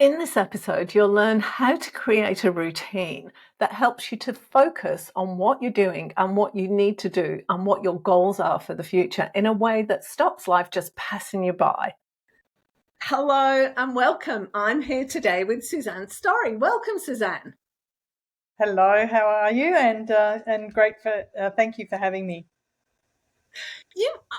In this episode, you'll learn how to create a routine that helps you to focus on what you're doing and what you need to do and what your goals are for the future in a way that stops life just passing you by. Hello and welcome. I'm here today with Suzanne Storrie. Welcome, Suzanne. Hello, how are you? And great for thank you for having me.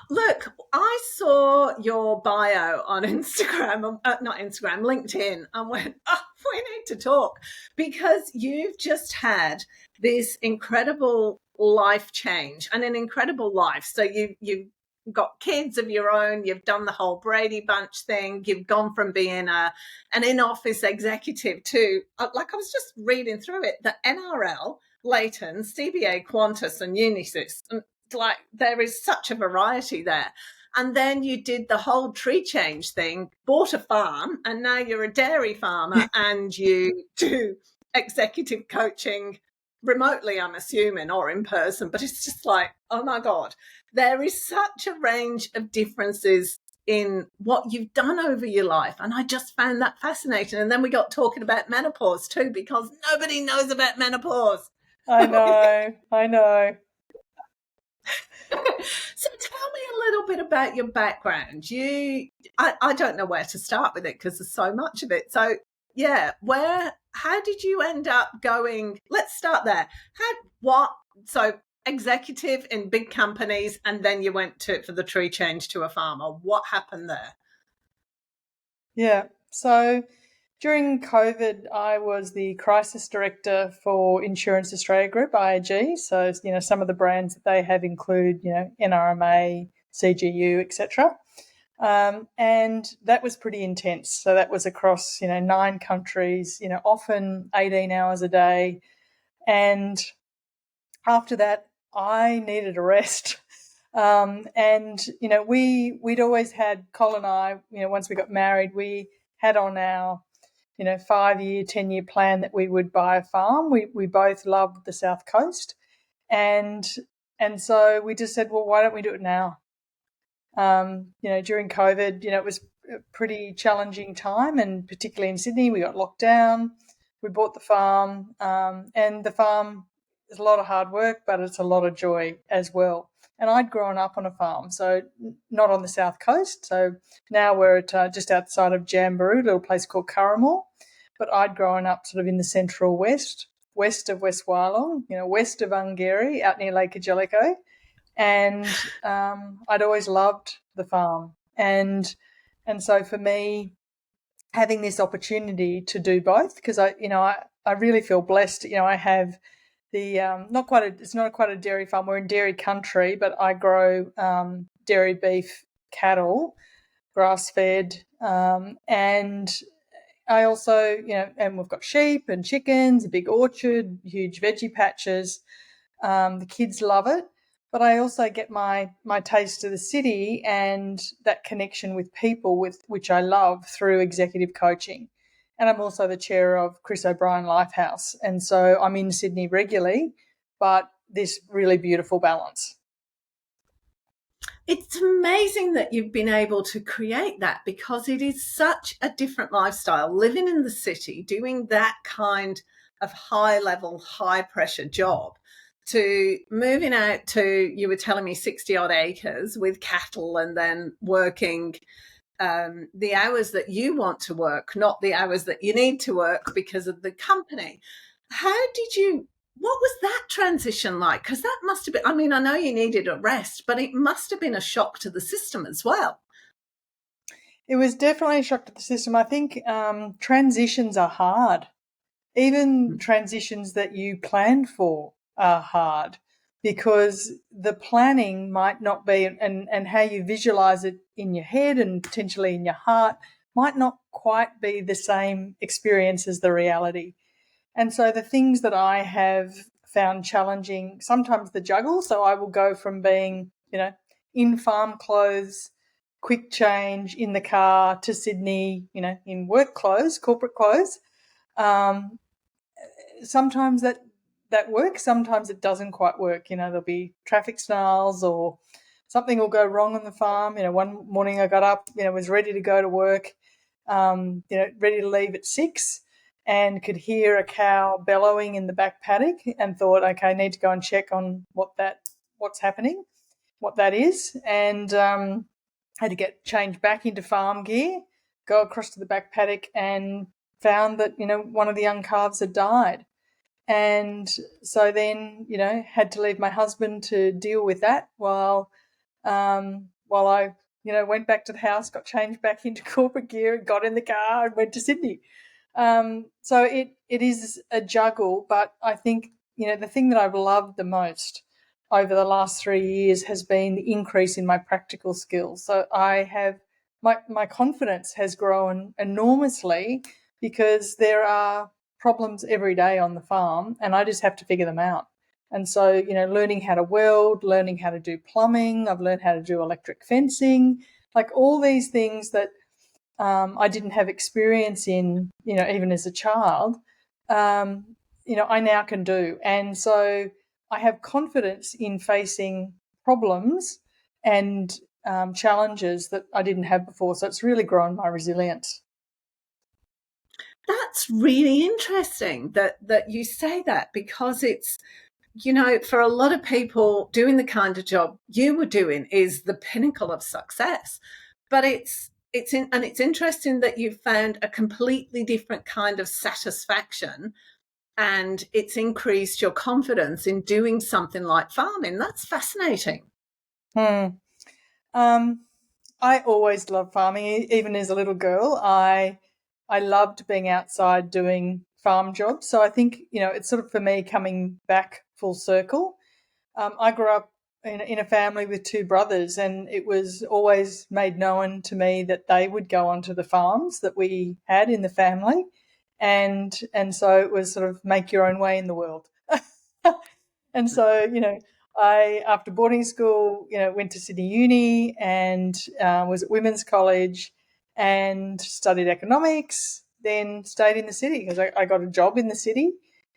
Look, I saw your bio on Instagram, not Instagram, LinkedIn, and went, oh, we need to talk because you've just had this incredible life change and an incredible life. So you've got kids of your own, you've done the whole Brady Bunch thing, you've gone from being an in-office executive to, like I was just reading through it, the NRL, Layton, CBA, Qantas and Unisys. And like there is such a variety there. And then you did the whole tree change thing, bought a farm, and now you're a dairy farmer and you do executive coaching remotely, I'm assuming, or in person. But it's just like, oh my God, there is such a range of differences in what you've done over your life. And I just found that fascinating. And then we got talking about menopause too, because nobody knows about menopause. I know. So tell me a little bit about your background. I don't know where to start with it because there's so much of it. So yeah, how did you end up going? Let's start there. So executive in big companies, and then you went for the tree change to a farmer. What happened there? Yeah. So during COVID, I was the crisis director for Insurance Australia Group, IAG. So, some of the brands that they have include, NRMA, CGU, etc. And that was pretty intense. So that was across, 9 countries, often 18 hours a day. And after that, I needed a rest. We'd always had, Col and I, once we got married, we had on our 5-year, 10-year plan that we would buy a farm. We both loved the South Coast. And so we just said, well, why don't we do it now? During COVID, it was a pretty challenging time, and particularly in Sydney, we got locked down. We bought the farm, and the farm is a lot of hard work, but it's a lot of joy as well. And I'd grown up on a farm, so not on the South Coast. So now we're at just outside of Jamberoo, a little place called Curramore. But I'd grown up sort of in the central west of West Wyalong, west of Ungary, out near Lake Angelico. And I'd always loved the farm. And so for me, having this opportunity to do both, because I really feel blessed. I have the it's not quite a dairy farm. We're in dairy country, but I grow dairy beef cattle, grass fed, and I also and we've got sheep and chickens, a big orchard, huge veggie patches. The kids love it, but I also get my taste of the city and that connection with people, which I love, through executive coaching. And I'm also the chair of Chris O'Brien Lifehouse. And so I'm in Sydney regularly, but this really beautiful balance. It's amazing that you've been able to create that, because it is such a different lifestyle, living in the city, doing that kind of high level, high pressure job, to moving out to, you were telling me, 60 odd acres with cattle, and then working the hours that you want to work, not the hours that you need to work because of the company. What was that transition like? Because that must have been, I mean, I know you needed a rest, but it must have been a shock to the system as well. It was definitely a shock to the system. I think transitions are hard. Even transitions that you planned for are hard, because the planning might not be, and how you visualize it in your head and potentially in your heart might not quite be the same experience as the reality. And so the things that I have found challenging, sometimes the juggle. So I will go from being, in farm clothes, quick change in the car, to Sydney, in work clothes, corporate clothes. Sometimes that works, sometimes it doesn't quite work. There'll be traffic snarls or something will go wrong on the farm. One morning I got up, was ready to go to work, ready to leave at 6, and could hear a cow bellowing in the back paddock, and thought, okay, I need to go and check on what's happening, what that is, and had to get changed back into farm gear, go across to the back paddock, and found that one of the young calves had died. And so then had to leave my husband to deal with that while I went back to the house, got changed back into corporate gear, and got in the car and went to Sydney. So it is a juggle, but I think the thing that I've loved the most over the last 3 years has been the increase in my practical skills. So I have my confidence has grown enormously, because there are problems every day on the farm, and I just have to figure them out. And so, learning how to weld, learning how to do plumbing, I've learned how to do electric fencing, like all these things that I didn't have experience in, even as a child, I now can do. And so I have confidence in facing problems and challenges that I didn't have before. So it's really grown my resilience. That's really interesting that you say that, because it's, for a lot of people, doing the kind of job you were doing is the pinnacle of success. But it's interesting that you've found a completely different kind of satisfaction, and it's increased your confidence in doing something like farming. That's fascinating. I always loved farming. Even as a little girl, I loved being outside doing farm jobs. So I think it's sort of, for me, coming back full circle. I grew up in a family with 2 brothers, and it was always made known to me that they would go onto the farms that we had in the family, and so it was sort of make your own way in the world. And so, I, after boarding school, went to Sydney Uni, and was at women's college and studied economics, then stayed in the city because I got a job in the city.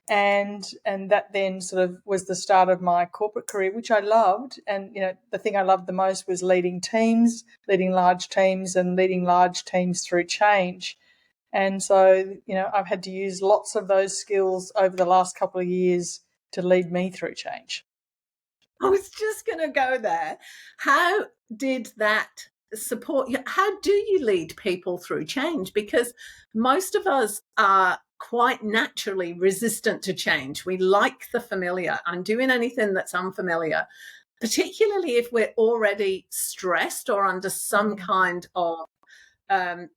And that then sort of was the start of my corporate career, which I loved. And, the thing I loved the most was leading teams, leading large teams, and leading large teams through change. And so, I've had to use lots of those skills over the last couple of years to lead me through change. I was just going to go there. How did that support you? How do you lead people through change? Because most of us are quite naturally resistant to change. We like the familiar, and doing anything that's unfamiliar, particularly if we're already stressed or under some kind of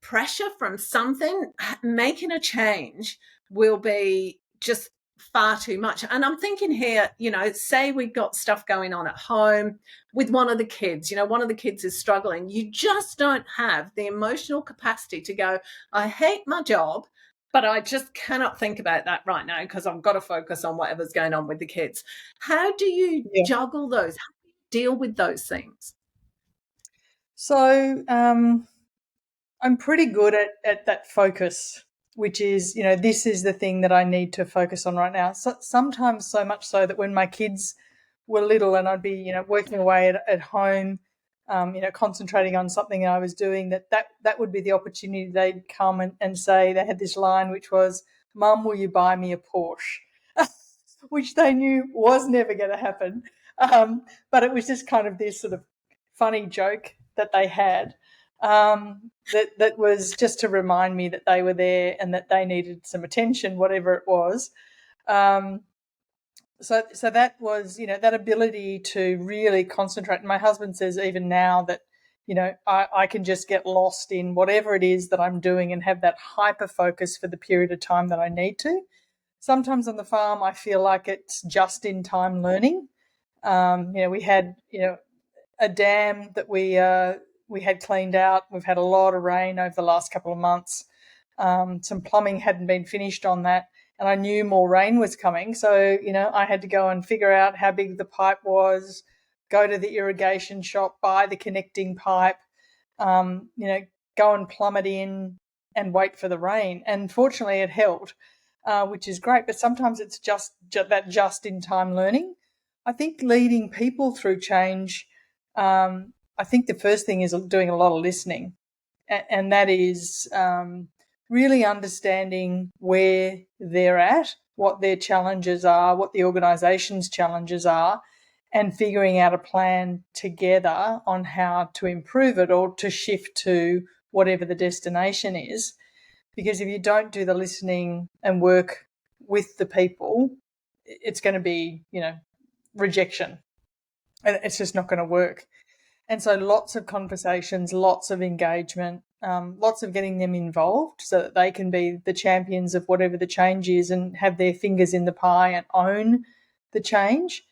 pressure from something, making a change will be just far too much. And I'm thinking here, say we've got stuff going on at home with one of the kids, one of the kids is struggling. You just don't have the emotional capacity to go, I hate my job, but I just cannot think about that right now because I've got to focus on whatever's going on with the kids. How do you juggle those? How do you deal with those things? So I'm pretty good at that focus, which is, this is the thing that I need to focus on right now. So, sometimes so much so that when my kids were little and I'd be, working away at home, concentrating on something I was doing, that would be the opportunity. They'd come and say, they had this line, which was, Mum, will you buy me a Porsche? Which they knew was never going to happen. But it was just kind of this sort of funny joke that they had. That was just to remind me that they were there and that they needed some attention, whatever it was. So that was, that ability to really concentrate. And my husband says even now that, I can just get lost in whatever it is that I'm doing and have that hyper focus for the period of time that I need to. Sometimes on the farm, I feel like it's just in time learning. We had, a dam that we had cleaned out. We've had a lot of rain over the last couple of months. Some plumbing hadn't been finished on that, and I knew more rain was coming. So, I had to go and figure out how big the pipe was, go to the irrigation shop, buy the connecting pipe, go and plumb it in and wait for the rain. And fortunately it held, which is great. But sometimes it's just that just-in-time learning. I think leading people through change, I think the first thing is doing a lot of listening. and that is really understanding where they're at, what their challenges are, what the organisation's challenges are, and figuring out a plan together on how to improve it or to shift to whatever the destination is. Because if you don't do the listening and work with the people, it's going to be, rejection, and it's just not going to work. And so lots of conversations, lots of engagement, lots of getting them involved so that they can be the champions of whatever the change is and have their fingers in the pie and own the change,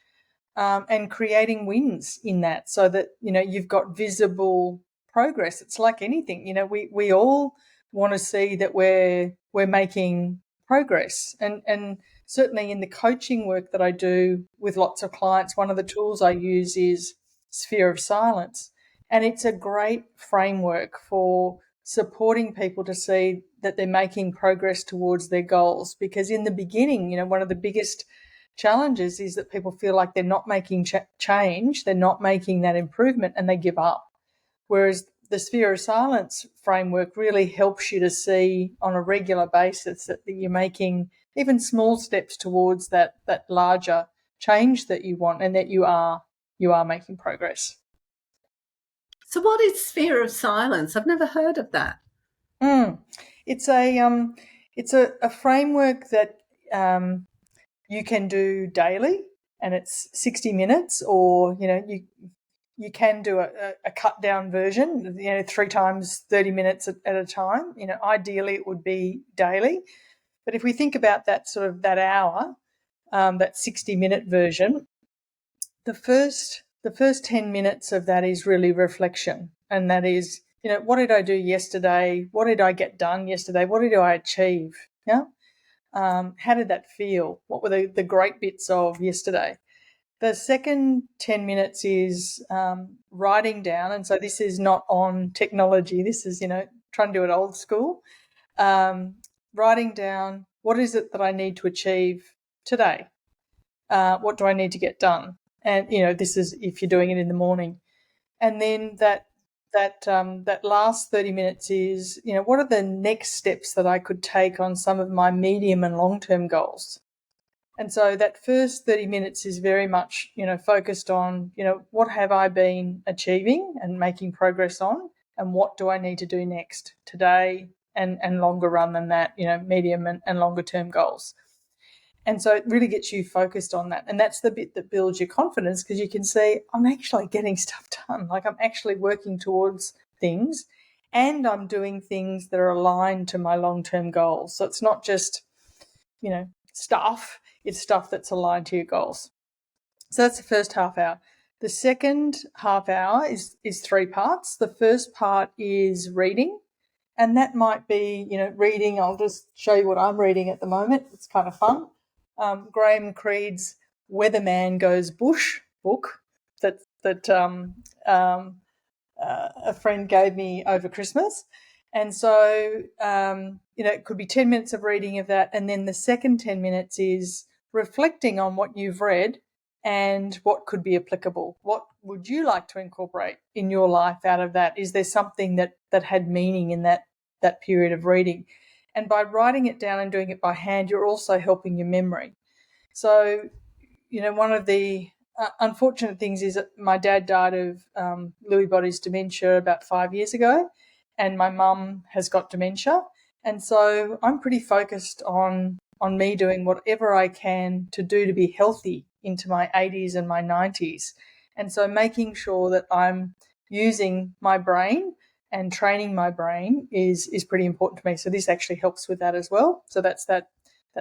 and creating wins in that so that, you've got visible progress. It's like anything, we all want to see that we're making progress. And certainly in the coaching work that I do with lots of clients, one of the tools I use is sphere of silence. And it's a great framework for supporting people to see that they're making progress towards their goals. Because in the beginning, one of the biggest challenges is that people feel like they're not making change, they're not making that improvement, and they give up. Whereas the sphere of silence framework really helps you to see on a regular basis that you're making even small steps towards that larger change that you want, and that you are making progress. So what is sphere of silence? I've never heard of that. It's a framework that you can do daily, and it's 60 minutes, or you can do a cut down version, 3 times 30 minutes at a time. Ideally it would be daily, but if we think about that sort of that hour, that 60-minute version, the first 10 minutes of that is really reflection, and that is, what did I do yesterday? What did I get done yesterday? What did I achieve? Yeah. How did that feel? What were the great bits of yesterday? The second 10 minutes is writing down. And so this is not on technology. This is, trying to do it old school. Writing down, what is it that I need to achieve today? What do I need to get done? And, this is if you're doing it in the morning. And then that last 30 minutes is, what are the next steps that I could take on some of my medium and long-term goals? And so that first 30 minutes is very much, focused on, what have I been achieving and making progress on, and what do I need to do next today, and longer run than that, medium and longer term goals. And so it really gets you focused on that. And that's the bit that builds your confidence, because you can see, I'm actually getting stuff done. Like, I'm actually working towards things, and I'm doing things that are aligned to my long-term goals. So it's not just, stuff. It's stuff that's aligned to your goals. So that's the first half hour. The second half hour is 3 parts. The first part is reading, and that might be, reading. I'll just show you what I'm reading at the moment. It's kind of fun. Graham Creed's Weatherman Goes Bush book that a friend gave me over Christmas. And so, it could be 10 minutes of reading of that. And then the second 10 minutes is reflecting on what you've read and what could be applicable. What would you like to incorporate in your life out of that? Is there something that had meaning in that period of reading? And by writing it down and doing it by hand, you're also helping your memory. So, one of the unfortunate things is that my dad died of Lewy body's dementia about 5 years ago, and my mum has got dementia. And so I'm pretty focused on me doing whatever I can to do to be healthy into my 80s and my 90s. And so making sure that I'm using my brain and training my brain is pretty important to me. So this actually helps with that as well. So that's that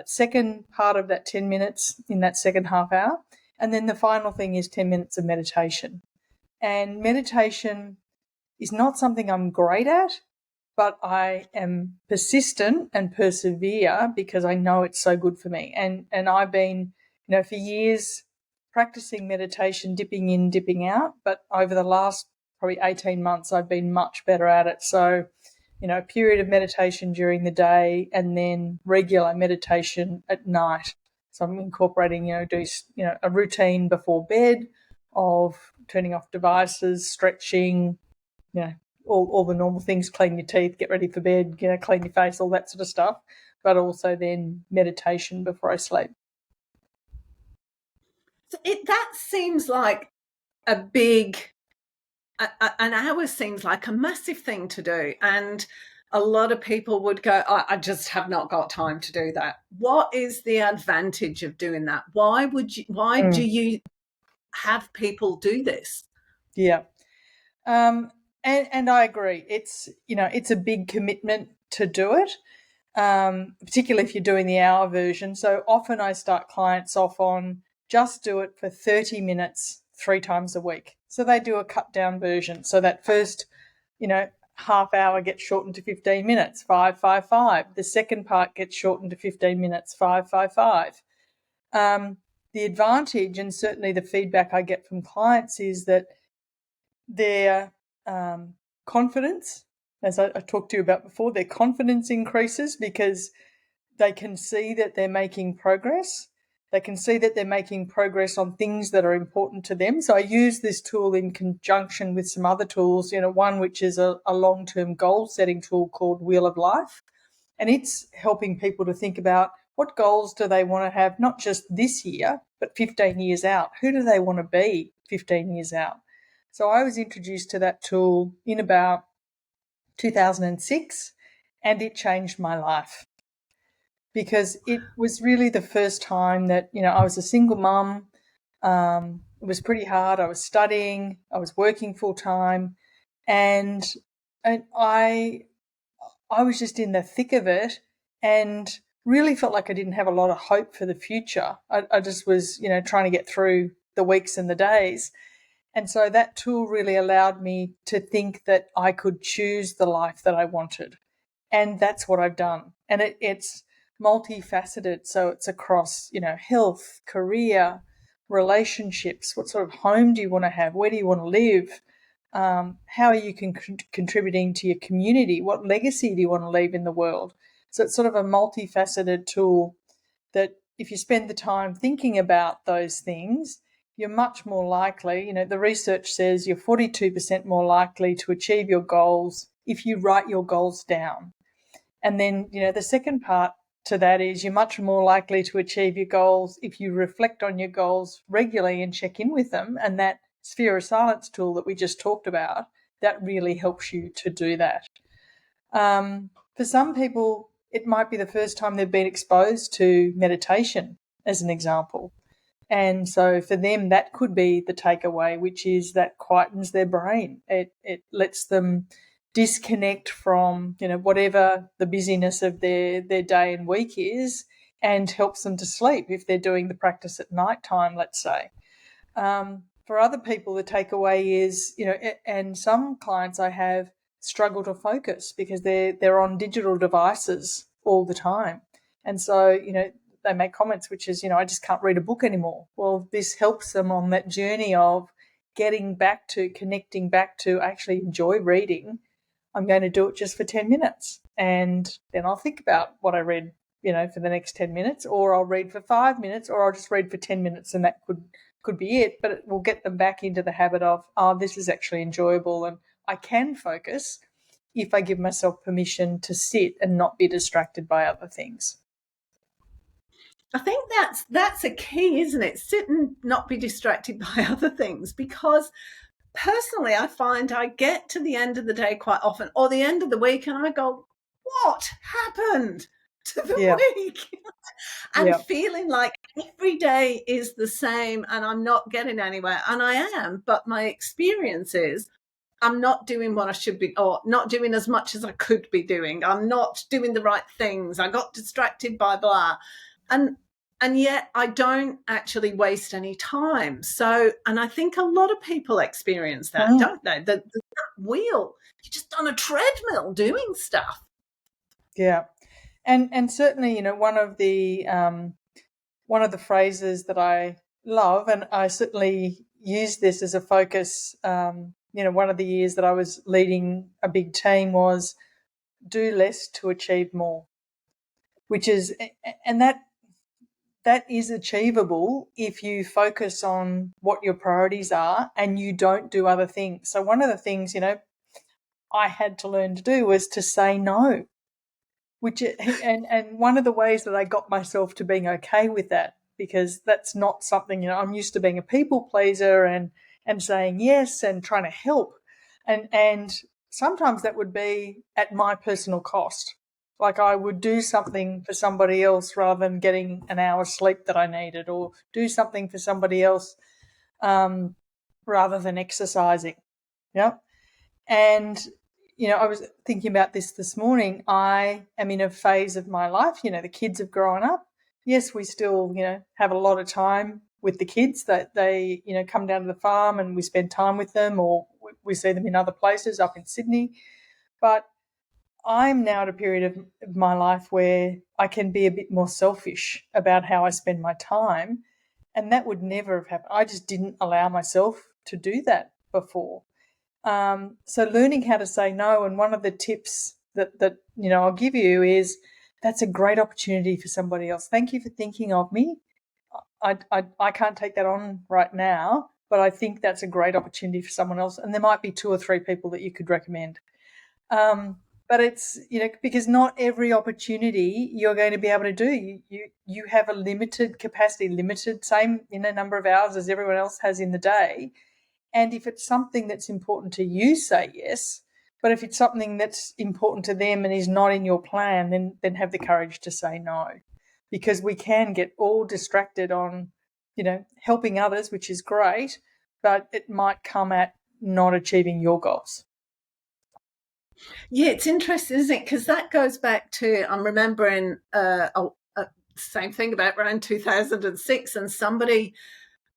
second part of that 10 minutes in that second half hour. And then the final thing is 10 minutes of meditation. And meditation is not something I'm great at, but I am persistent and persevere because I know it's so good for me. And I've been, for years practicing meditation, dipping in, dipping out. But over the last probably 18 months, I've been much better at it. So, a period of meditation during the day and then regular meditation at night. So I'm incorporating, a routine before bed of turning off devices, stretching, all the normal things, clean your teeth, get ready for bed, clean your face, all that sort of stuff, but also then meditation before I sleep. So that seems like a big, an hour seems like a massive thing to do. And a lot of people would go, I just have not got time to do that. What is the advantage of doing that? Why do you have people do this? Yeah. And I agree. It's a big commitment to do it, particularly if you're doing the hour version. So often I start clients off on just do it for 30 minutes 3 times a week. So they do a cut down version. So that first, half hour gets shortened to 15 minutes, 5-5-5. The second part gets shortened to 15 minutes, 5-5-5. The advantage, and certainly the feedback I get from clients, is that their confidence, as I talked to you about before, their confidence increases because they can see that they're making progress. They can see that they're making progress on things that are important to them. So I use this tool in conjunction with some other tools, one which is a long-term goal setting tool called Wheel of Life. And it's helping people to think about what goals do they want to have, not just this year, but 15 years out. Who do they want to be 15 years out? So I was introduced to that tool in about 2006, and it changed my life because it was really the first time that, I was a single mum. It was pretty hard. I was studying, I was working full time, and I was just in the thick of it and really felt like I didn't have a lot of hope for the future. I just was, trying to get through the weeks and the days. And so that tool really allowed me to think that I could choose the life that I wanted. And that's what I've done. And it's multifaceted. So it's across, health, career, relationships. What sort of home do you want to have? Where do you want to live? How are you contributing to your community? What legacy do you want to leave in the world? So it's sort of a multifaceted tool that if you spend the time thinking about those things, you're much more likely, the research says you're 42% more likely to achieve your goals if you write your goals down. And then, the second part to that is you're much more likely to achieve your goals if you reflect on your goals regularly and check in with them. And that sphere of silence tool that we just talked about, that really helps you to do that. For some people, it might be the first time they've been exposed to meditation, as an example. And so for them, that could be the takeaway, which is that quietens their brain. It lets them disconnect from, whatever the busyness of their day and week is, and helps them to sleep if they're doing the practice at night time, let's say. For other people, the takeaway is, and some clients I have struggle to focus because they're on digital devices all the time. And so, they make comments, which is, I just can't read a book anymore. Well, this helps them on that journey of connecting back to actually enjoy reading. I'm going to do it just for 10 minutes. And then I'll think about what I read, for the next 10 minutes, or I'll read for 5 minutes, or I'll just read for 10 minutes, and that could be it. But it will get them back into the habit of, this is actually enjoyable, and I can focus if I give myself permission to sit and not be distracted by other things. I think that's a key, isn't it? Sit and not be distracted by other things, because personally I find I get to the end of the day quite often, or the end of the week, and I go, what happened to the week? And feeling like every day is the same and I'm not getting anywhere. And I am, but my experience is I'm not doing what I should be, or not doing as much as I could be doing. I'm not doing the right things. I got distracted by blah. And yet I don't actually waste any time. So, and I think a lot of people experience that, don't they? That wheel, you're just on a treadmill doing stuff. Yeah. And certainly, one of the phrases that I love, and I certainly use this as a focus, one of the years that I was leading a big team was do less to achieve more, which is, and that is achievable if you focus on what your priorities are and you don't do other things. So one of the things, I had to learn to do was to say no. And one of the ways that I got myself to being okay with that, because that's not something, I'm used to being a people pleaser and saying yes and trying to help. And sometimes that would be at my personal cost. Like I would do something for somebody else rather than getting an hour's sleep that I needed, or do something for somebody else rather than exercising. Yeah. And, I was thinking about this morning. I am in a phase of my life, the kids have grown up. Yes, we still, have a lot of time with the kids that they, come down to the farm and we spend time with them, or we see them in other places up in Sydney. But I'm now at a period of my life where I can be a bit more selfish about how I spend my time. And that would never have happened. I just didn't allow myself to do that before. So learning how to say no, and one of the tips that I'll give you is that's a great opportunity for somebody else. Thank you for thinking of me. I can't take that on right now, but I think that's a great opportunity for someone else. And there might be 2 or 3 people that you could recommend. But it's, because not every opportunity you're going to be able to do. You have a limited capacity, limited same number of hours as everyone else has in the day. And if it's something that's important to you, say yes. But if it's something that's important to them and is not in your plan, then have the courage to say no. Because we can get all distracted on, helping others, which is great, but it might come at not achieving your goals. Yeah, it's interesting, isn't it? Because that goes back to, I'm remembering same thing about around 2006, and somebody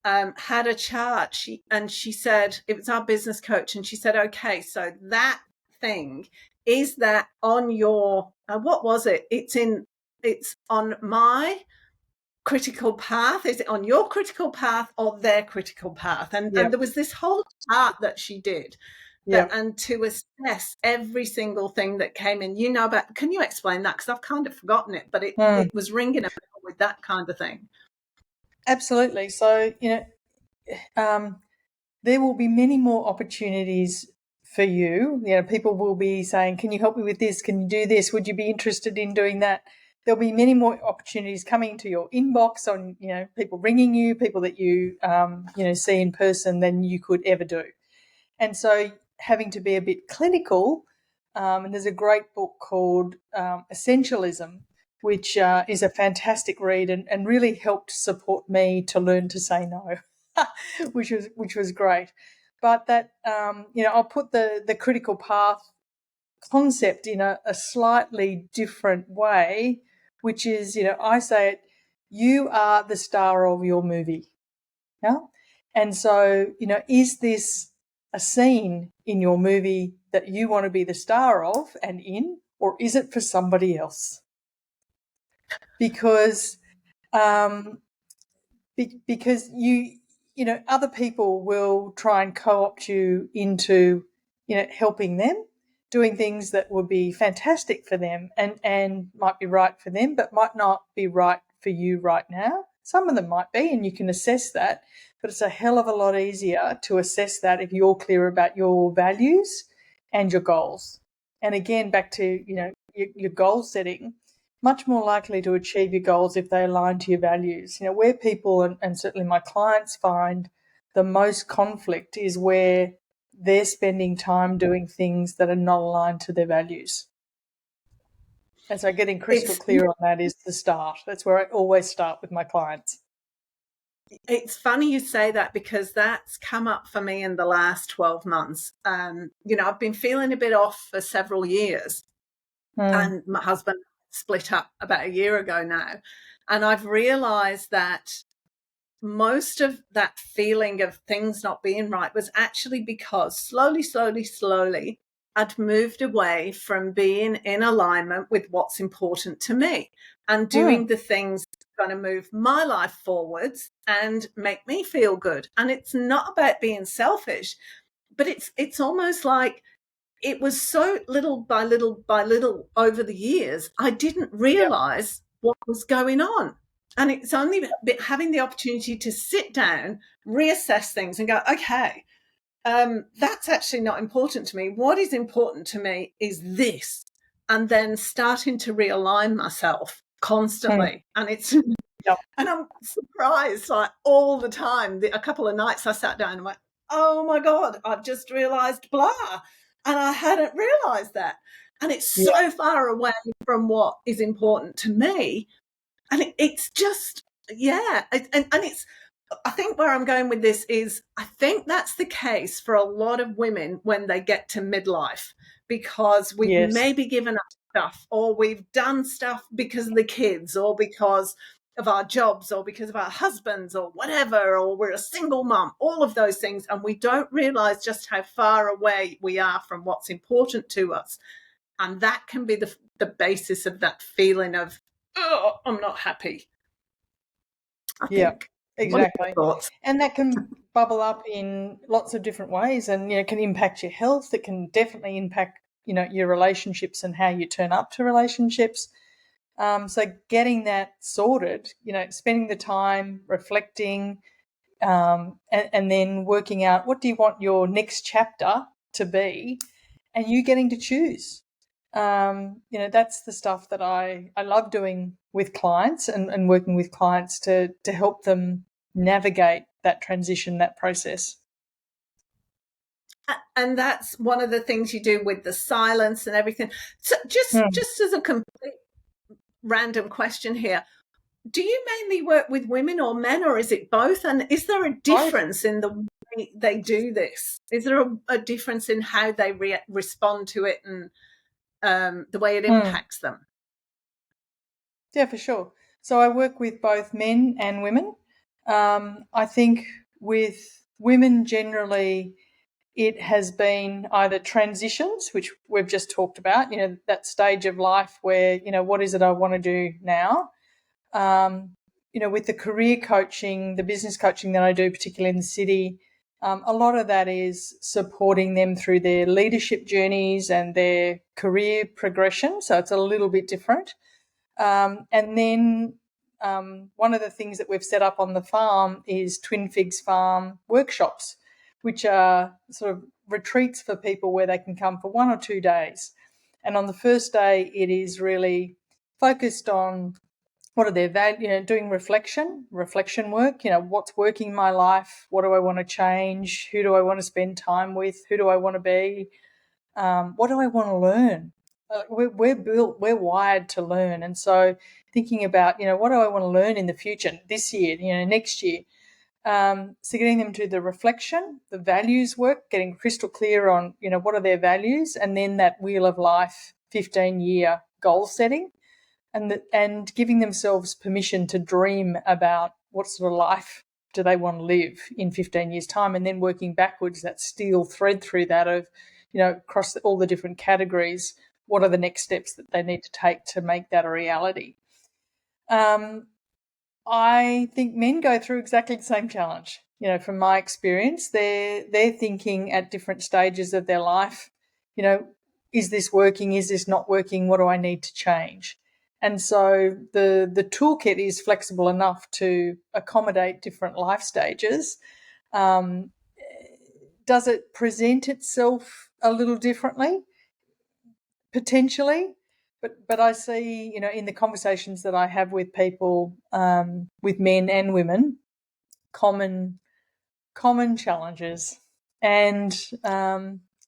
had a chart. She said, it was our business coach, and she said, okay, so that thing, is that on your, what was it? It's on my critical path. Is it on your critical path or their critical path? And there was this whole chart that she did. And to assess every single thing that came in, about, can you explain that? Because I've kind of forgotten it, but it was ringing a bell with that kind of thing. Absolutely. So, there will be many more opportunities for you. People will be saying, can you help me with this? Can you do this? Would you be interested in doing that? There'll be many more opportunities coming to your inbox on, people ringing you, people that you, see in person than you could ever do. And so having to be a bit clinical, and there's a great book called Essentialism, which is a fantastic read and really helped support me to learn to say no, which was great. But that, I'll put the critical path concept in a slightly different way, which is, I say it, you are the star of your movie. Yeah. And so, is this a scene in your movie that you want to be the star of and in, or is it for somebody else? Because, because other people will try and co-opt you into, helping them, doing things that would be fantastic for them and might be right for them, but might not be right for you right now. Some of them might be, and you can assess that, but it's a hell of a lot easier to assess that if you're clear about your values and your goals. And again, back to, your goal setting, much more likely to achieve your goals if they align to your values. Where people, and certainly my clients, find the most conflict is where they're spending time doing things that are not aligned to their values. And so getting crystal clear on that is the start. That's where I always start with my clients. It's funny you say that, because that's come up for me in the last 12 months. I've been feeling a bit off for several years. And my husband split up about a year ago now. And I've realized that most of that feeling of things not being right was actually because slowly, I'd moved away from being in alignment with what's important to me and doing the things that are going to move my life forwards and make me feel good. And it's not about being selfish, but it's almost like it was so little by little over the years, I didn't realize what was going on. And it's only having the opportunity to sit down, reassess things and go, okay, that's actually not important to me. What is important to me is this. And then starting to realign myself constantly. And it's, Yep. and I'm surprised like all the time. A couple of nights I sat down and went, oh my God, I've just realized blah. And I hadn't realized that. And it's so far away from what is important to me. And it's just, yeah. And it's, I think where I'm going with this is I think that's the case for a lot of women when they get to midlife, because we've maybe given up stuff, or we've done stuff because of the kids, or because of our jobs, or because of our husbands, or whatever, or we're a single mum, all of those things. And we don't realize just how far away we are from what's important to us. And that can be the basis of that feeling of, oh, I'm not happy. I think. Exactly. And that can bubble up in lots of different ways, and can impact your health. It can definitely impact your relationships and how you turn up to relationships. So getting that sorted, spending the time reflecting, and then working out what do you want your next chapter to be, and you getting to choose. That's the stuff that I love doing with clients, and working with clients to help them navigate that transition, that process. And that's one of the things you do with the silence and everything. So just as a complete random question here, do you mainly work with women or men, or is it both? And is there a difference in the way they do this? Is there a difference in how they respond to it, and the way it impacts them? Yeah, for sure. So I work with both men and women. I think with women generally, it has been either transitions, which we've just talked about, that stage of life where, what is it I want to do now? With the career coaching, the business coaching that I do, particularly in the city, a lot of that is supporting them through their leadership journeys and their career progression. So it's a little bit different. And then one of the things that we've set up on the farm is Twin Figs Farm workshops, which are sort of retreats for people where they can come for 1 or 2 days. And on the first day, it is really focused on what are their values, doing reflection work, what's working in my life, what do I want to change, who do I want to spend time with, who do I want to be, what do I want to learn? We're wired to learn. And so thinking about, what do I want to learn in the future, this year, next year? So getting them to the reflection, the values work, getting crystal clear on, what are their values, and then that Wheel of Life 15-year goal setting, and giving themselves permission to dream about what sort of life do they want to live in 15 years' time, and then working backwards, that steel thread through that of, across all the different categories, what are the next steps that they need to take to make that a reality. I think men go through exactly the same challenge. From my experience, they're thinking at different stages of their life, is this working? Is this not working? What do I need to change? And so the toolkit is flexible enough to accommodate different life stages. Does it present itself a little differently? Potentially. But I see, in the conversations that I have with people, with men and women, common challenges, and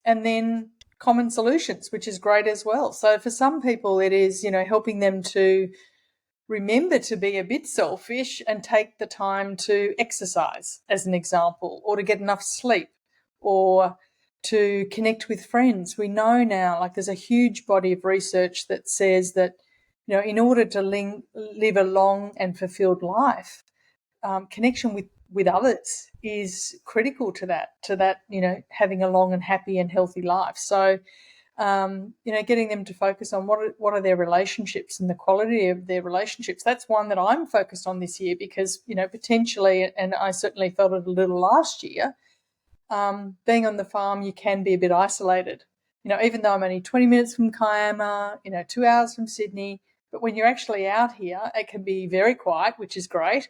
then common solutions, which is great as well. So for some people, it is, helping them to remember to be a bit selfish and take the time to exercise, as an example, or to get enough sleep, or to connect with friends. We know now, like, there's a huge body of research that says that, in order to live a long and fulfilled life, connection with others is critical to that, having a long and happy and healthy life. So, getting them to focus on what are their relationships and the quality of their relationships. That's one that I'm focused on this year because, potentially, and I certainly felt it a little last year, being on the farm, you can be a bit isolated. Even though I'm only 20 minutes from Kiama, 2 hours from Sydney, but when you're actually out here, it can be very quiet, which is great.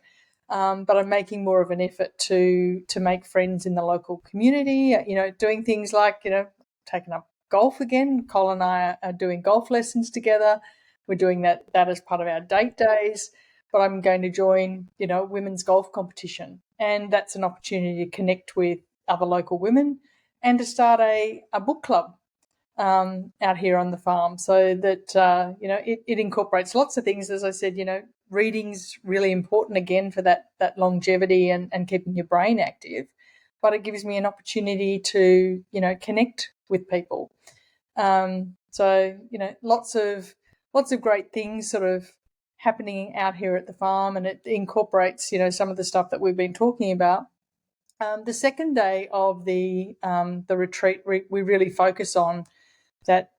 but I'm making more of an effort to make friends in the local community. Doing things like taking up golf again. Cole and I are doing golf lessons together. We're doing that as part of our date days. But I'm going to join women's golf competition, and that's an opportunity to connect with other local women and to start a book club out here on the farm, so that it incorporates lots of things. As I said, reading's really important again for that longevity and keeping your brain active, but it gives me an opportunity to connect with people. So lots of great things sort of happening out here at the farm, and it incorporates some of the stuff that we've been talking about. The second day of the retreat, we really focus on that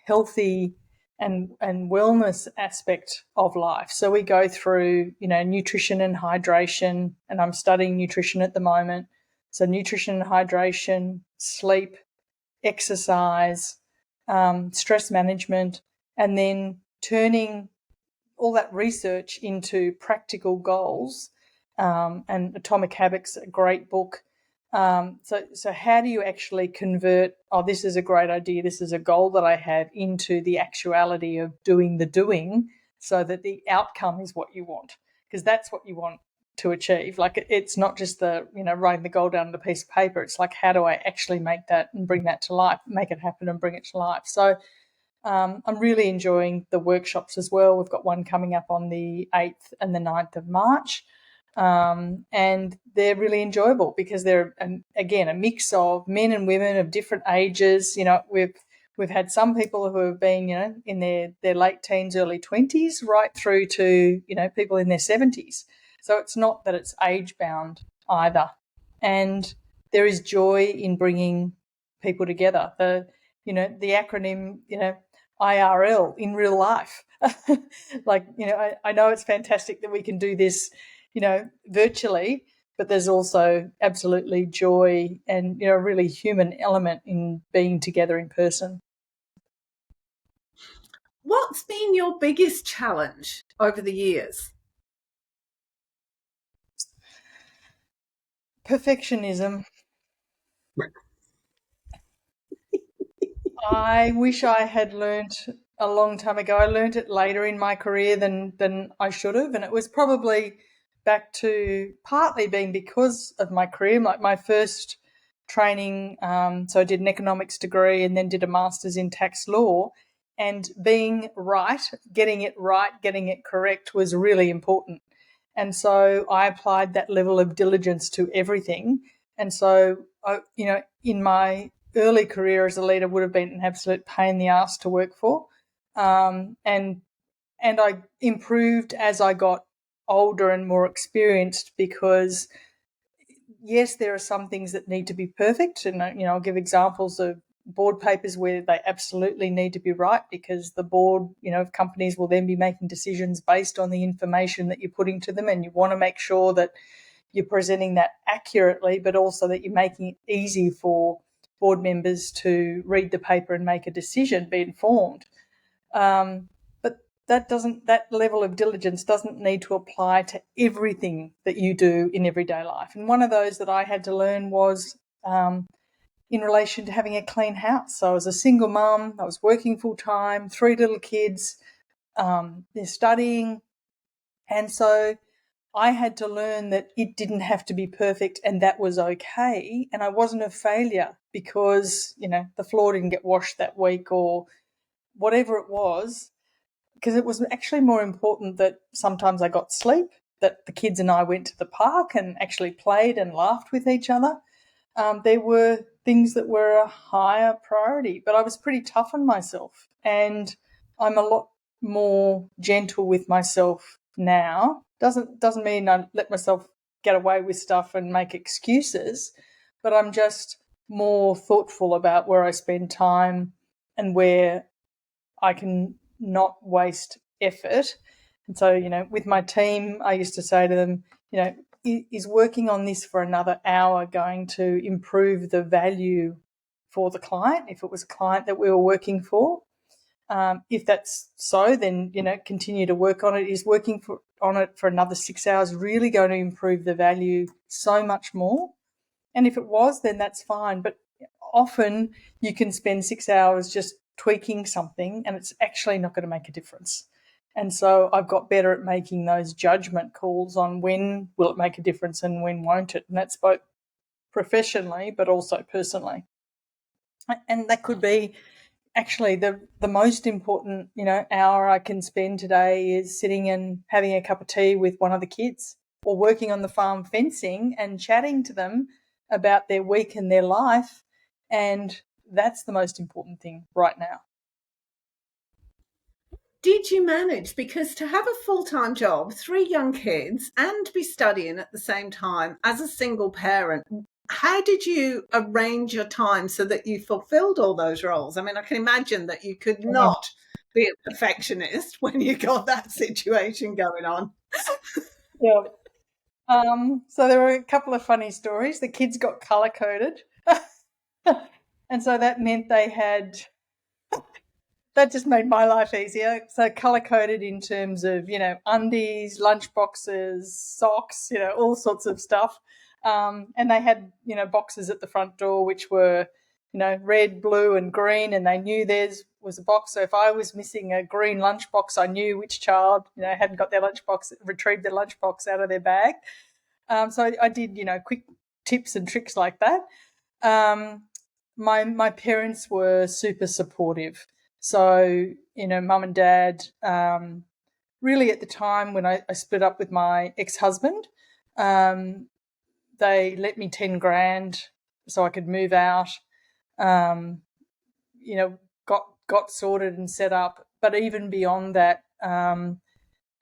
healthy and wellness aspect of life. So we go through nutrition and hydration, and I'm studying nutrition at the moment. So nutrition and hydration, sleep, exercise, stress management, and then turning all that research into practical goals. And Atomic Habits, a great book. So how do you actually convert, this is a great idea, this is a goal that I have, into the actuality of doing the doing, so that the outcome is what you want? Because that's what you want to achieve. Like, it's not just the, writing the goal down on a piece of paper. It's like, how do I actually make that and bring that to life, make it happen and bring it to life? So I'm really enjoying the workshops as well. We've got one coming up on the 8th and the 9th of March. And they're really enjoyable because they're, again, a mix of men and women of different ages. We've had some people who have been, in their late teens, early 20s, right through to, people in their 70s. So it's not that it's age-bound either. And there is joy in bringing people together. The acronym, IRL, in real life. I know it's fantastic that we can do this, virtually, but there's also absolutely joy and, a really human element in being together in person. What's been your biggest challenge over the years? Perfectionism. I wish I had learnt a long time ago. I learnt it later in my career than I should have, and it was probably back to partly being because of my career. Like my first training, so I did an economics degree and then did a master's in tax law, and being right, getting it correct was really important. And so I applied that level of diligence to everything. And so, in my early career as a leader would have been an absolute pain in the ass to work for. And I improved as I got older and more experienced, because yes, there are some things that need to be perfect. And, I'll give examples of board papers where they absolutely need to be right, because the board, of companies will then be making decisions based on the information that you're putting to them. And you want to make sure that you're presenting that accurately, but also that you're making it easy for board members to read the paper and make a decision, be informed. But that level of diligence doesn't need to apply to everything that you do in everyday life. And one of those that I had to learn was in relation to having a clean house. So I was a single mum, I was working full time, 3 little kids, they're studying. And so I had to learn that it didn't have to be perfect, and that was okay. And I wasn't a failure because, the floor didn't get washed that week or whatever it was, because it was actually more important that sometimes I got sleep, that the kids and I went to the park and actually played and laughed with each other. There were things that were a higher priority, but I was pretty tough on myself, and I'm a lot more gentle with myself now. Doesn't mean I let myself get away with stuff and make excuses, but I'm just more thoughtful about where I spend time and where I can not waste effort. And so, with my team, I used to say to them, is working on this for another hour going to improve the value for the client, if it was a client that we were working for? If that's so, then, continue to work on it. Is working on it for another 6 hours really going to improve the value so much more? And if it was, then that's fine. But often you can spend 6 hours just tweaking something and it's actually not going to make a difference. And so I've got better at making those judgment calls on when will it make a difference and when won't it. And that's both professionally but also personally. And that could be actually the most important, hour I can spend today is sitting and having a cup of tea with one of the kids, or working on the farm fencing and chatting to them about their week and their life. And that's the most important thing right now. Did you manage, because to have a full-time job, 3 young kids, and be studying at the same time as a single parent, how did you arrange your time so that you fulfilled all those roles? I mean, I can imagine that you could not be a perfectionist when you got that situation going on. Yeah. So there were a couple of funny stories. The kids got color coded. And so that meant that just made my life easier. So color coded in terms of, undies, lunch boxes, socks, all sorts of stuff. And they had, boxes at the front door, which were, red, blue and green, and they knew theirs was a box. So if I was missing a green lunchbox, I knew which child, hadn't got their lunchbox, retrieved their lunchbox out of their bag. So I did, quick tips and tricks like that. My parents were super supportive. So, mum and dad, really at the time when I split up with my ex-husband, they let me 10 grand so I could move out, got sorted and set up. But even beyond that,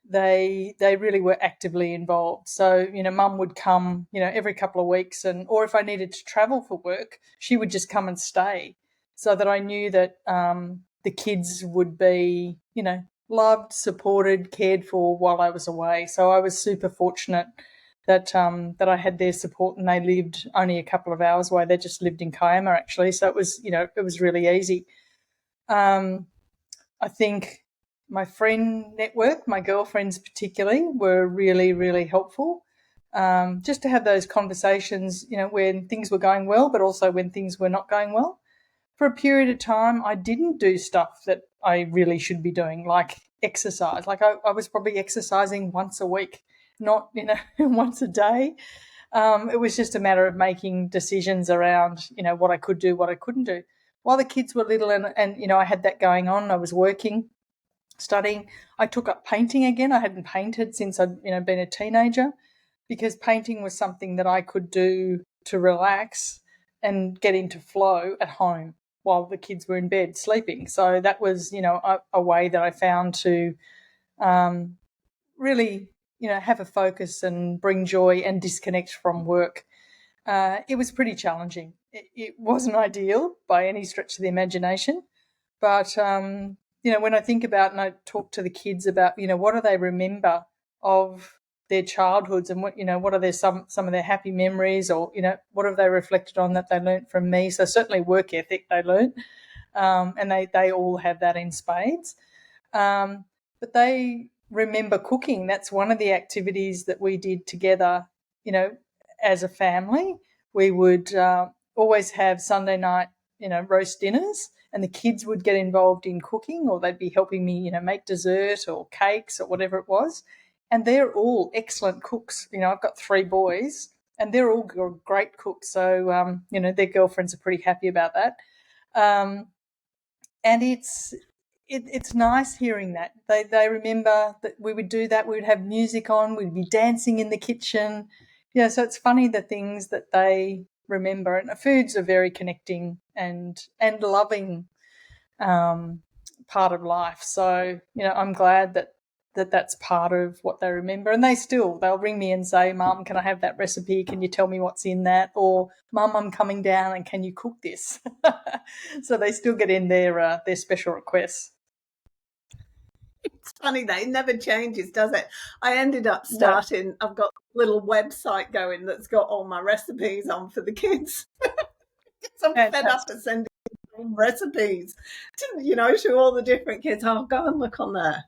they really were actively involved. So, mum would come, every couple of weeks, or if I needed to travel for work, she would just come and stay, so that I knew that the kids would be, loved, supported, cared for while I was away. So I was super fortunate that I had their support, and they lived only a couple of hours away. They just lived in Kiama, actually. So it was really easy. I think my friend network, my girlfriends particularly, were really, really helpful. Just to have those conversations, when things were going well, but also when things were not going well. For a period of time, I didn't do stuff that I really should be doing, like exercise. Like I was probably exercising once a week, not, once a day. It was just a matter of making decisions around, what I could do, what I couldn't do. While the kids were little and I had that going on, I was working, studying. I took up painting again. I hadn't painted since I'd been a teenager, because painting was something that I could do to relax and get into flow at home while the kids were in bed sleeping. So that was a way that I found to really have a focus and bring joy and disconnect from work. It was pretty challenging. It wasn't ideal by any stretch of the imagination, but when I think about and I talk to the kids about, what do they remember of their childhoods, and what are some of their happy memories, or, what have they reflected on that they learnt from me? So certainly work ethic they learnt, and they all have that in spades. But they remember cooking. That's one of the activities that we did together, as a family. We would always have Sunday night, roast dinners, and the kids would get involved in cooking, or they'd be helping me, make dessert or cakes or whatever it was. And they're all excellent cooks. I've got 3 boys, and they're all great cooks. So, their girlfriends are pretty happy about that. And it's nice hearing that. They remember that we would do that. We would have music on. We'd be dancing in the kitchen. So it's funny the things that they remember. And foods are very connecting and loving part of life. So, I'm glad that's part of what they remember. And they'll ring me and say, "Mum, can I have that recipe? Can you tell me what's in that?" Or, "Mum, I'm coming down and can you cook this?" So they still get in their special requests. It's funny that it never changes, does it? I ended up starting, I've got a little website going that's got all my recipes on for the kids. I'm fed up of sending recipes to all the different kids. Oh, go and look on there.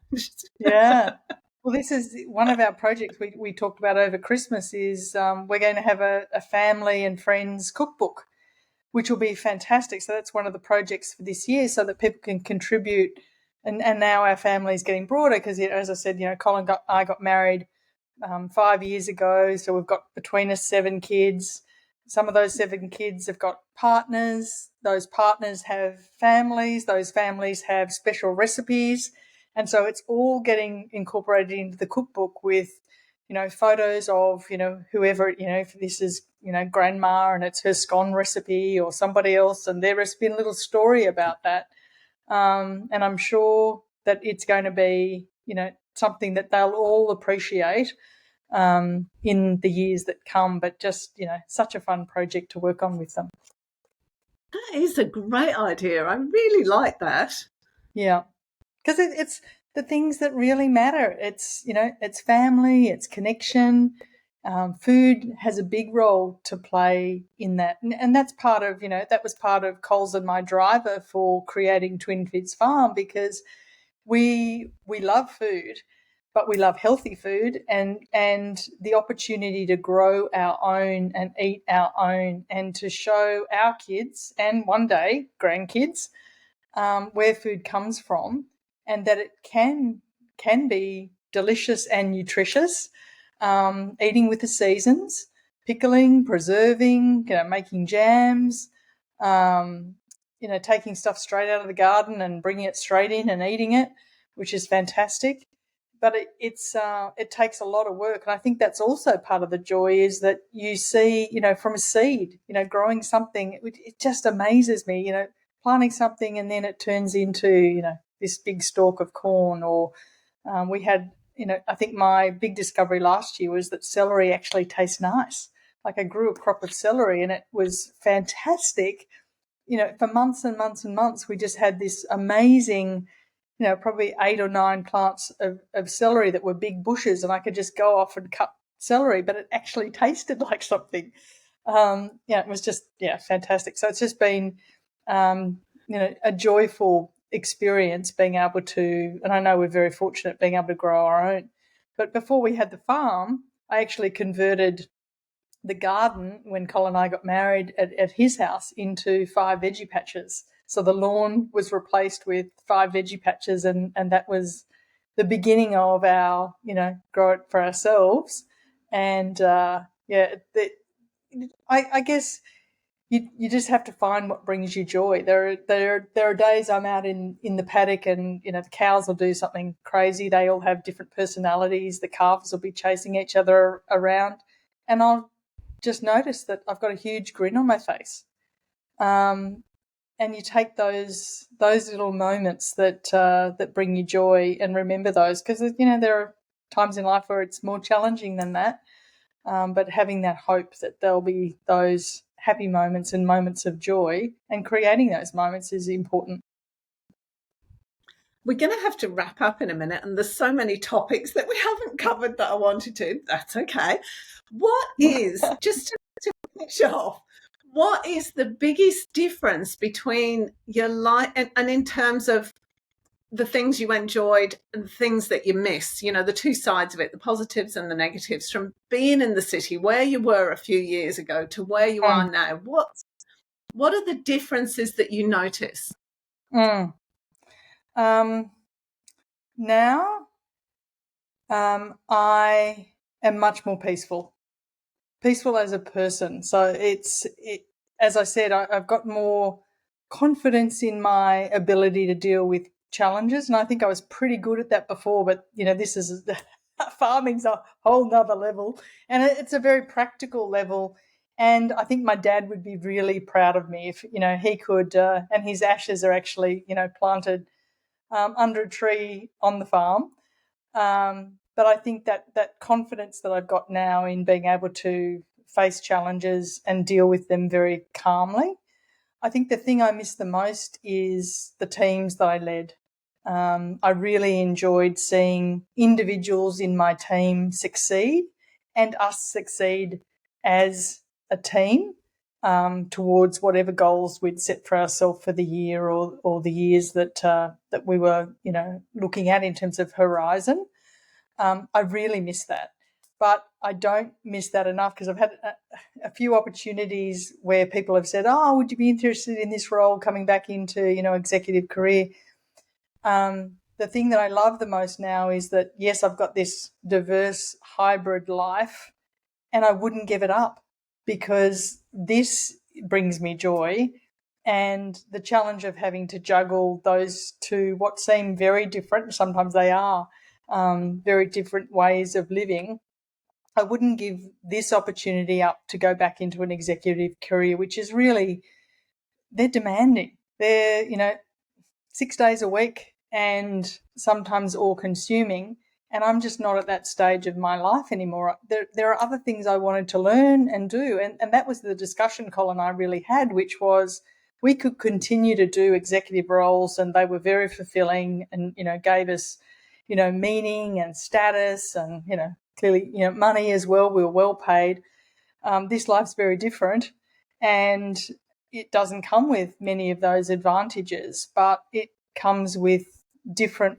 Yeah. Well, this is one of our projects we talked about over Christmas is we're going to have a family and friends cookbook, which will be fantastic. So that's one of the projects for this year so that people can contribute. And now our family is getting broader because, as I said, I got married 5 years ago. So we've got between us 7 kids. Some of those 7 kids have got partners. Those partners have families. Those families have special recipes. And so it's all getting incorporated into the cookbook with, photos of, whoever, if this is, grandma and it's her scone recipe or somebody else and their recipe and a little story about that. And I'm sure that it's going to be, something that they'll all appreciate in the years that come, but just, such a fun project to work on with them. That is a great idea. I really like that. Yeah. Because it's the things that really matter. It's, it's family, it's connection. Food has a big role to play in that. And that's part of, that was part of Coles and my driver for creating Twin Fids Farm, because we love food, but we love healthy food and the opportunity to grow our own and eat our own and to show our kids and one day grandkids where food comes from and that it can be delicious and nutritious. Eating with the seasons, pickling, preserving, making jams, taking stuff straight out of the garden and bringing it straight in and eating it, which is fantastic. But it takes a lot of work, and I think that's also part of the joy is that you see, from a seed, growing something. It just amazes me, planting something and then it turns into, this big stalk of corn. Or we had, I think my big discovery last year was that celery actually tastes nice. Like I grew a crop of celery and it was fantastic. For months and months and months, we just had this amazing, probably 8 or 9 plants of celery that were big bushes, and I could just go off and cut celery, but it actually tasted like something. It was just, fantastic. So it's just been, a joyful experience being able to, and I know we're very fortunate being able to grow our own. But before we had the farm, I actually converted the garden when Colin and I got married at his house into 5 veggie patches. So the lawn was replaced with 5 veggie patches, and that was the beginning of our, grow it for ourselves. And I guess you just have to find what brings you joy. There are days I'm out in the paddock and the cows will do something crazy. They all have different personalities. The calves will be chasing each other around, and I'll just notice that I've got a huge grin on my face. And you take those little moments that bring you joy and remember those, because there are times in life where it's more challenging than that. But having that hope that there'll be those happy moments and moments of joy and creating those moments is important. We're going to have to wrap up in a minute, and there's so many topics that we haven't covered that I wanted to. That's okay. What is, just to finish off, what is the biggest difference between your life and in terms of the things you enjoyed and the things that you missed, the 2 sides of it, the positives and the negatives, from being in the city where you were a few years ago to where you are now? What are the differences that you notice? Now I am much more peaceful as a person. So as I said, I've got more confidence in my ability to deal with challenges, and I think I was pretty good at that before, but this is farming's a whole nother level, and it's a very practical level. And I think my dad would be really proud of me if he could, and his ashes are actually planted under a tree on the farm. But I think that confidence that I've got now in being able to face challenges and deal with them very calmly. I think the thing I miss the most is the teams that I led. I really enjoyed seeing individuals in my team succeed and us succeed as a team. towards whatever goals we'd set for ourselves for the year or the years that we were, looking at in terms of horizon. I really miss that. But I don't miss that enough because I've had a few opportunities where people have said, oh, would you be interested in this role coming back into, executive career? The thing that I love the most now is that, yes, I've got this diverse hybrid life and I wouldn't give it up because this brings me joy. And the challenge of having to juggle those two, what seem very different, sometimes they are very different ways of living. I wouldn't give this opportunity up to go back into an executive career, which is really, they're demanding. They're, 6 days a week and sometimes all consuming. And I'm just not at that stage of my life anymore. There are other things I wanted to learn and do. And that was the discussion Colin and I really had, which was we could continue to do executive roles and they were very fulfilling and, gave us, meaning and status and, clearly, money as well. We were well paid. This life's very different and it doesn't come with many of those advantages, but it comes with different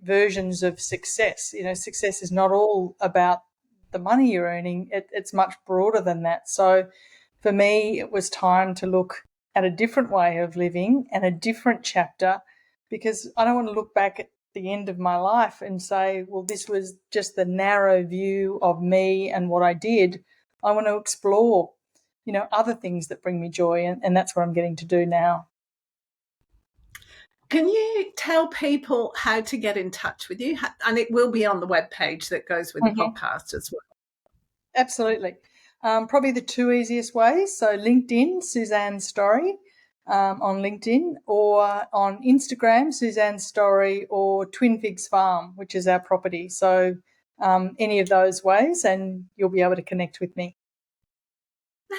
versions of success. Success is not all about the money you're earning. It's much broader than that. So for me, it was time to look at a different way of living and a different chapter because I don't want to look back at the end of my life and say, well, this was just the narrow view of me and what I did. I want to explore, other things that bring me joy, and that's what I'm getting to do now. Can you tell people how to get in touch with you? And it will be on the webpage that goes with the podcast as well. Absolutely. Probably the two easiest ways. So LinkedIn, Suzanne Storrie on LinkedIn, or on Instagram, Suzanne Storrie, or Twin Figs Farm, which is our property. So any of those ways and you'll be able to connect with me.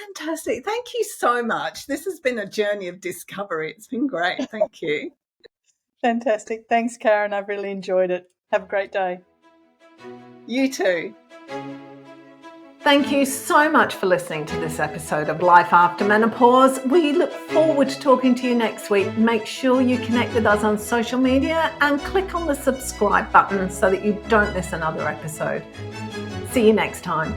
Fantastic. Thank you so much. This has been a journey of discovery. It's been great. Thank you. Fantastic. Thanks, Karen. I've really enjoyed it. Have a great day. You too. Thank you so much for listening to this episode of Life After Menopause. We look forward to talking to you next week. Make sure you connect with us on social media and click on the subscribe button so that you don't miss another episode. See you next time.